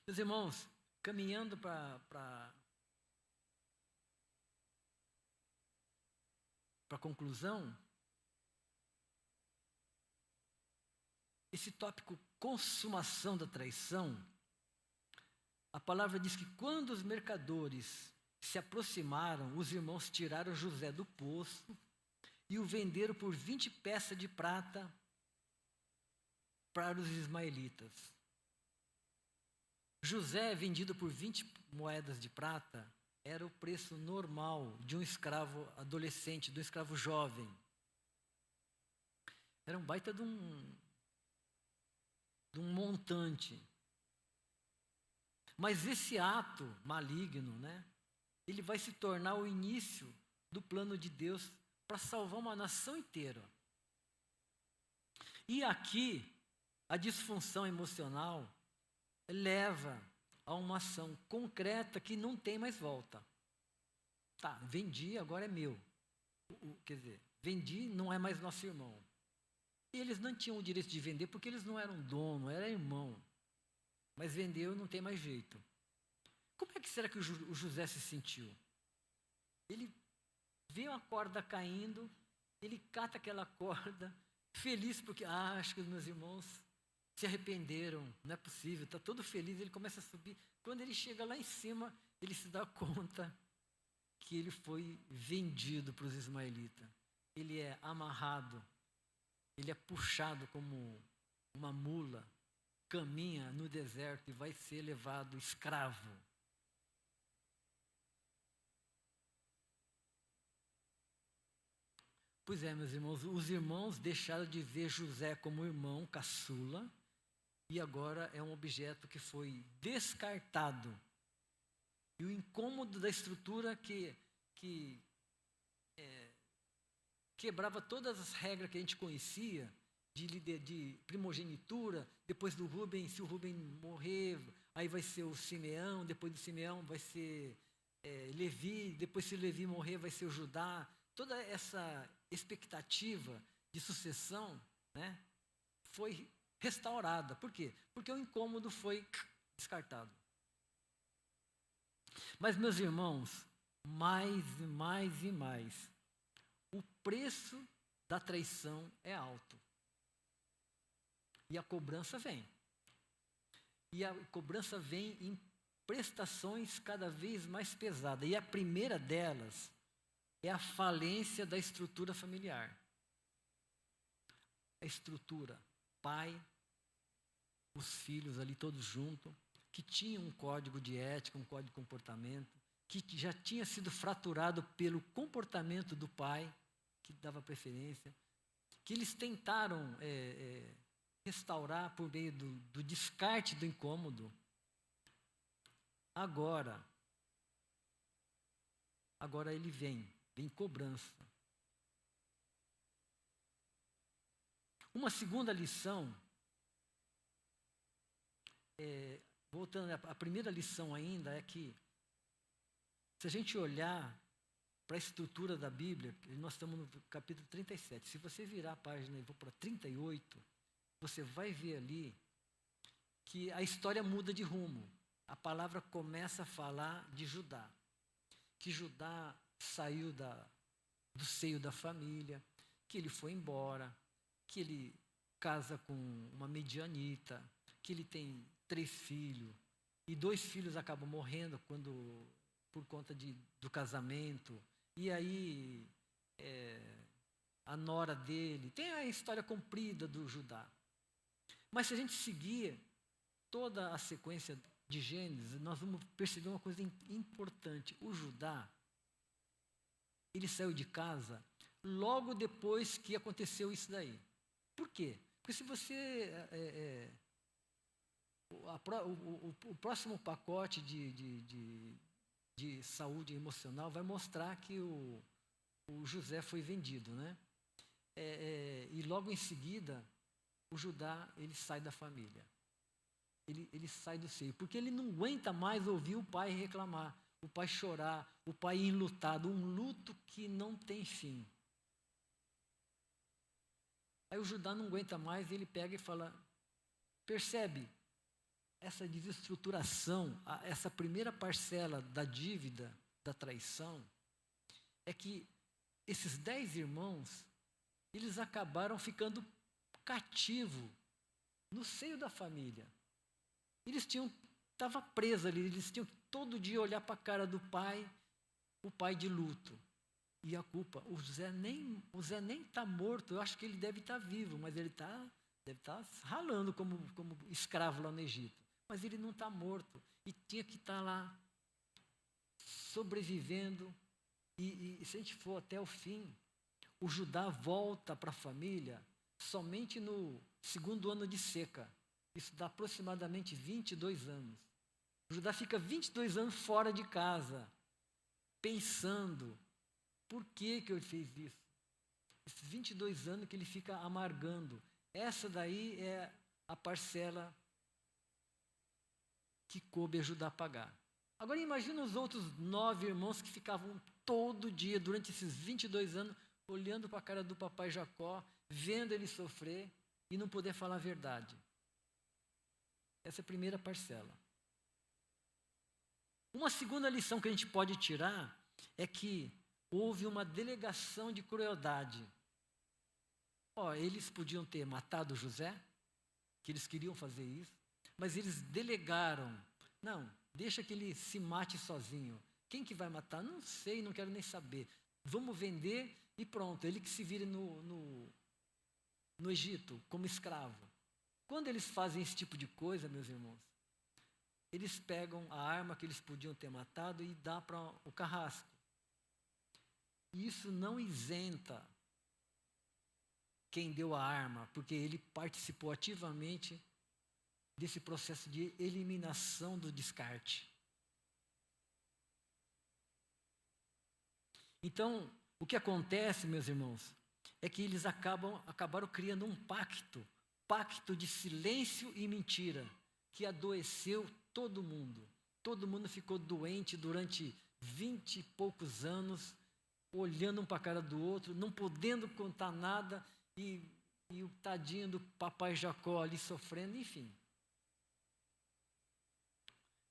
Meus irmãos, caminhando para a conclusão, esse tópico consumação da traição, a palavra diz que quando os mercadores se aproximaram, os irmãos tiraram José do poço e o venderam por 20 peças de prata para os ismaelitas. José, vendido por 20 moedas de prata, era o preço normal de um escravo adolescente, de um escravo jovem. Era um baita de um montante. Mas esse ato maligno, né, ele vai se tornar o início do plano de Deus para salvar uma nação inteira. E aqui, a disfunção emocional leva a uma ação concreta que não tem mais volta. Tá, vendi, agora é meu. Quer dizer, vendi, não é mais nosso irmão. E eles não tinham o direito de vender porque eles não eram dono, era irmão. Mas vendeu, não tem mais jeito. Como é que será que o José se sentiu? Ele vê uma corda caindo, ele cata aquela corda, feliz porque, acho que os meus irmãos se arrependeram, não é possível, está todo feliz, ele começa a subir. Quando ele chega lá em cima, ele se dá conta que ele foi vendido para os ismaelitas. Ele é amarrado, ele é puxado como uma mula, caminha no deserto e vai ser levado escravo. Pois é, meus irmãos, os irmãos deixaram de ver José como irmão caçula e agora é um objeto que foi descartado. E o incômodo da estrutura que quebrava todas as regras que a gente conhecia, de primogenitura, depois do Rubem, se o Rubem morrer, aí vai ser o Simeão, depois do Simeão vai ser Levi, depois se Levi morrer vai ser o Judá. Toda essa expectativa de sucessão, né, foi restaurada. Por quê? Porque o incômodo foi descartado. Mas, meus irmãos, mais e mais e mais, o preço da traição é alto. E a cobrança vem. E a cobrança vem em prestações cada vez mais pesadas. E a primeira delas é a falência da estrutura familiar. A estrutura, pai, os filhos ali todos juntos, que tinham um código de ética, um código de comportamento, que já tinha sido fraturado pelo comportamento do pai, que dava preferência, que eles tentaram restaurar por meio do descarte do incômodo. Agora ele vem cobrança. Uma segunda lição, voltando à primeira lição ainda, é que se a gente olhar para a estrutura da Bíblia, nós estamos no capítulo 37, se você virar a página e for para 38, você vai ver ali que a história muda de rumo. A palavra começa a falar de Judá. Que Judá saiu do seio da família, que ele foi embora, que ele casa com uma medianita, que ele tem 3 filhos, e 2 filhos acabam morrendo por conta do casamento, e aí a nora dele, tem a história comprida do Judá. Mas se a gente seguir toda a sequência de Gênesis, nós vamos perceber uma coisa importante. O Judá, ele saiu de casa logo depois que aconteceu isso daí. Por quê? Porque se você... o próximo pacote de saúde emocional vai mostrar que o José foi vendido, né? E logo em seguida, o Judá, ele sai da família. Ele sai do seio, porque ele não aguenta mais ouvir o pai reclamar, o pai chorar, o pai enlutado, um luto que não tem fim. Aí o Judá não aguenta mais, ele pega e fala, percebe, essa desestruturação, essa primeira parcela da dívida, da traição, é que esses 10 irmãos, eles acabaram ficando cativos no seio da família. Eles estavam presos ali, eles tinham que todo dia olhar para a cara do pai, o pai de luto. E a culpa, o Zé nem está morto, eu acho que ele deve estar vivo, mas ele deve estar ralando como escravo lá no Egito. Mas ele não está morto, e tinha que estar lá, sobrevivendo. E se a gente for até o fim, o Judá volta para a família somente no 2º ano de seca. Isso dá aproximadamente 22 anos. O Judá fica 22 anos fora de casa, pensando, por que ele fez isso? Esses 22 anos que ele fica amargando. Essa daí é a parcela que coube a Judá pagar. Agora imagina os outros 9 irmãos que ficavam todo dia, durante esses 22 anos, olhando para a cara do papai Jacó, vendo ele sofrer e não poder falar a verdade. Essa é a primeira parcela. Uma segunda lição que a gente pode tirar é que houve uma delegação de crueldade. Eles podiam ter matado José, que eles queriam fazer isso, mas eles delegaram. Não, deixa que ele se mate sozinho. Quem que vai matar? Não sei, não quero nem saber. Vamos vender e pronto, ele que se vire no Egito como escravo. Quando eles fazem esse tipo de coisa, meus irmãos, eles pegam a arma que eles podiam ter matado e dá para o carrasco. E isso não isenta quem deu a arma, porque ele participou ativamente desse processo de eliminação do descarte. Então, o que acontece, meus irmãos, é que eles acabaram criando um pacto de silêncio e mentira, que adoeceu todo mundo. Todo mundo ficou doente durante 20 e poucos anos, olhando um para a cara do outro, não podendo contar nada, e o tadinho do papai Jacó ali sofrendo, enfim.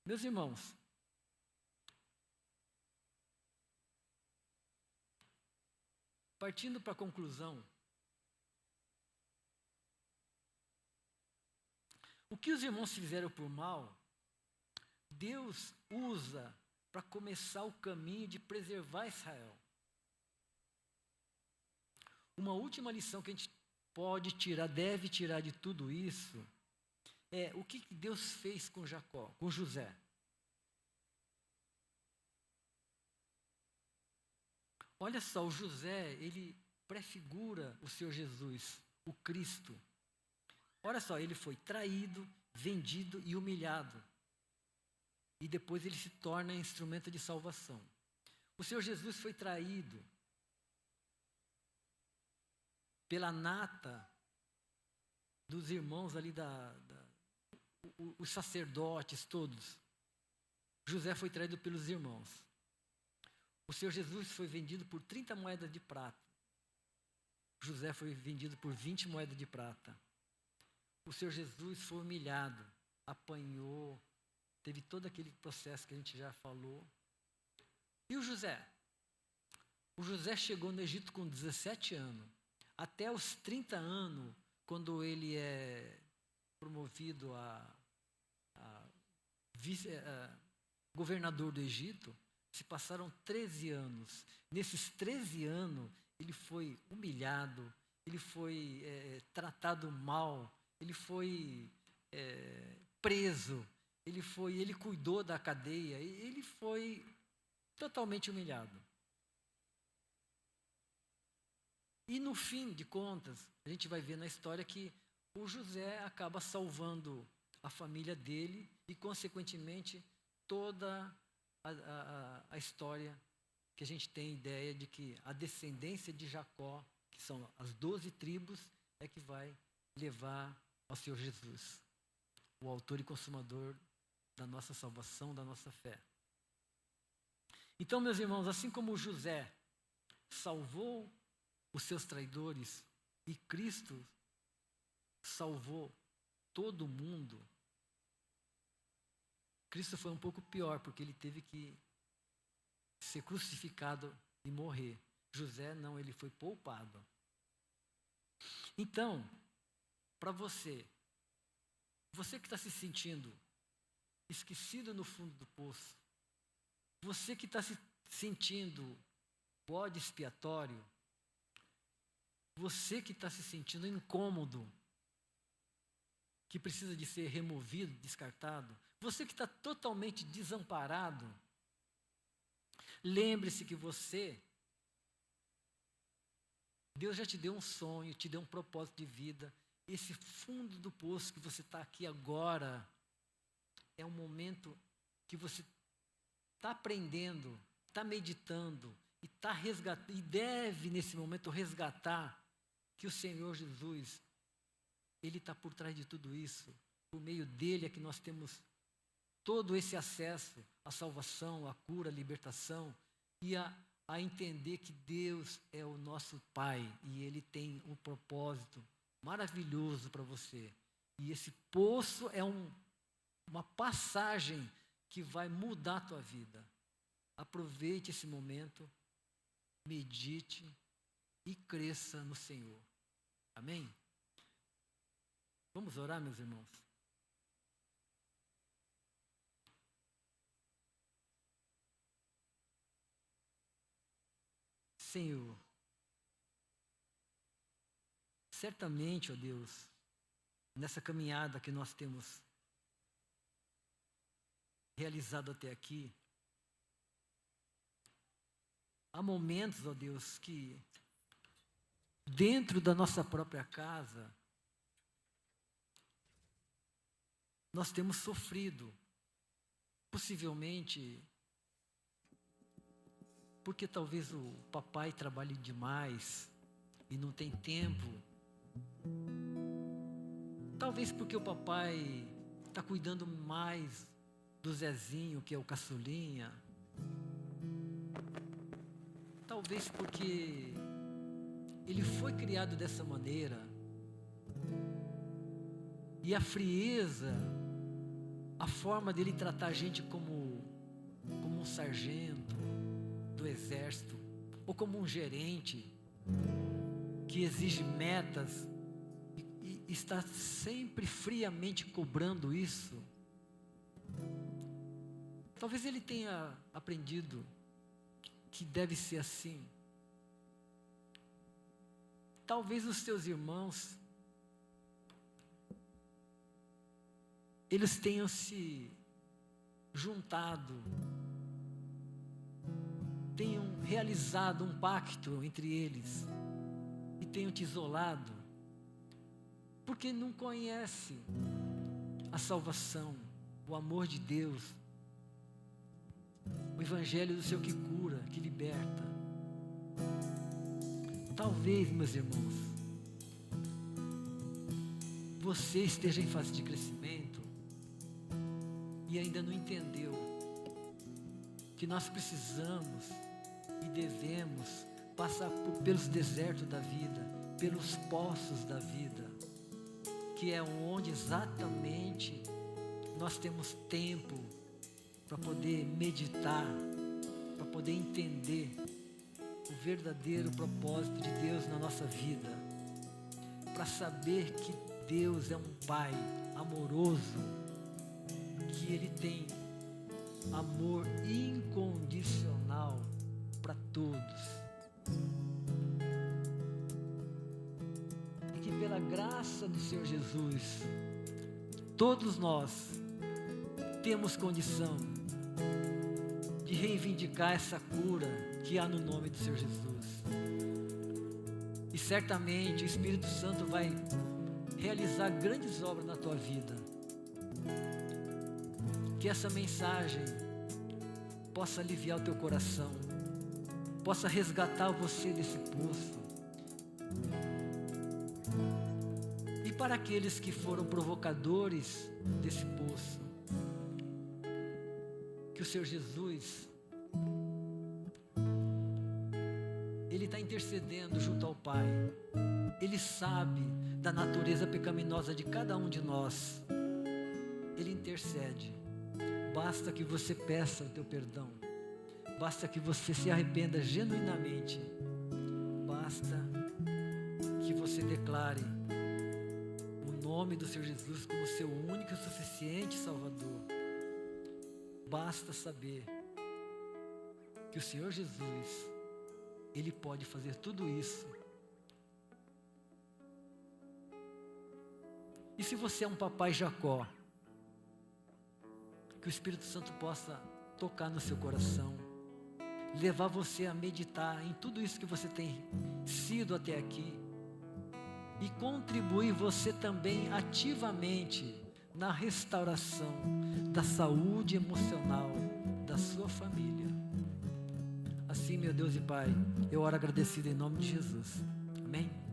Meus irmãos, partindo para a conclusão, o que os irmãos fizeram por mal, Deus usa para começar o caminho de preservar Israel. Uma última lição que a gente pode tirar, deve tirar de tudo isso, é o que Deus fez com Jacó, com José. Olha só, o José, ele prefigura o Senhor Jesus, o Cristo. Olha só, ele foi traído, vendido e humilhado. E depois ele se torna instrumento de salvação. O Senhor Jesus foi traído pela nata dos irmãos ali, os sacerdotes todos. José foi traído pelos irmãos. O Senhor Jesus foi vendido por 30 moedas de prata. José foi vendido por 20 moedas de prata. O Senhor Jesus foi humilhado, apanhou, teve todo aquele processo que a gente já falou. E o José? O José chegou no Egito com 17 anos. Até os 30 anos, quando ele é promovido a governador do Egito, se passaram 13 anos. Nesses 13 anos, ele foi humilhado, ele foi tratado mal, ele foi preso, ele cuidou da cadeia, ele foi totalmente humilhado. E no fim de contas, a gente vai ver na história que o José acaba salvando a família dele e, consequentemente, toda a história que a gente tem ideia de que a descendência de Jacó, que são as 12 tribos, é que vai levar ao Senhor Jesus, o autor e consumador da nossa salvação, da nossa fé. Então, meus irmãos, assim como José salvou os seus traidores e Cristo salvou todo mundo, Cristo foi um pouco pior, porque ele teve que ser crucificado e morrer. José não, ele foi poupado. Então, para você que está se sentindo esquecido no fundo do poço, você que está se sentindo bode expiatório, você que está se sentindo incômodo, que precisa de ser removido, descartado, você que está totalmente desamparado, lembre-se que Deus já te deu um sonho, te deu um propósito de vida. Esse fundo do poço que você está aqui agora é um momento que você está aprendendo, está meditando e está resgatando, e deve nesse momento resgatar que o Senhor Jesus, Ele está por trás de tudo isso. Por meio dele é que nós temos todo esse acesso à salvação, à cura, à libertação e a entender que Deus é o nosso Pai e Ele tem um propósito maravilhoso para você. E esse poço é uma passagem que vai mudar a tua vida. Aproveite esse momento, medite e cresça no Senhor. Amém? Vamos orar, meus irmãos? Senhor, certamente, ó Deus, nessa caminhada que nós temos realizado até aqui, há momentos, ó Deus, que dentro da nossa própria casa, nós temos sofrido, possivelmente porque talvez o papai trabalhe demais e não tem tempo. Talvez porque o papai está cuidando mais do Zezinho, que é o caçulinha. Talvez porque ele foi criado dessa maneira. E a frieza, a forma dele tratar a gente como um sargento do exército, ou como um gerente que exige metas e está sempre friamente cobrando isso. Talvez ele tenha aprendido que deve ser assim. Talvez os teus irmãos, eles tenham se juntado, tenham realizado um pacto entre eles e tenham te isolado, porque não conhece a salvação, o amor de Deus, o evangelho do Senhor que cura, que liberta. Talvez, meus irmãos, você esteja em fase de crescimento e ainda não entendeu que nós precisamos e devemos passar pelos desertos da vida, pelos poços da vida, que é onde exatamente nós temos tempo para poder meditar, para poder entender o verdadeiro propósito de Deus na nossa vida, para saber que Deus é um Pai amoroso, que Ele tem amor incondicional para todos. E que pela graça do Senhor Jesus, todos nós temos condição de reivindicar essa cura que há no nome do Senhor Jesus. E certamente o Espírito Santo vai realizar grandes obras na tua vida. Que essa mensagem possa aliviar o teu coração, possa resgatar você desse poço. E para aqueles que foram provocadores desse poço, que o Senhor Jesus, Ele está intercedendo junto ao Pai. Ele sabe da natureza pecaminosa de cada um de nós. Ele intercede. Basta que você peça o teu perdão. Basta que você se arrependa genuinamente. Basta que você declare o nome do Senhor Jesus como seu único e suficiente Salvador. Basta saber que o Senhor Jesus, Ele pode fazer tudo isso. E se você é um papai Jacó, que o Espírito Santo possa tocar no seu coração, levar você a meditar em tudo isso que você tem sido até aqui e contribuir você também ativamente na restauração da saúde emocional da sua família. Assim, meu Deus e Pai, eu oro agradecido em nome de Jesus. Amém?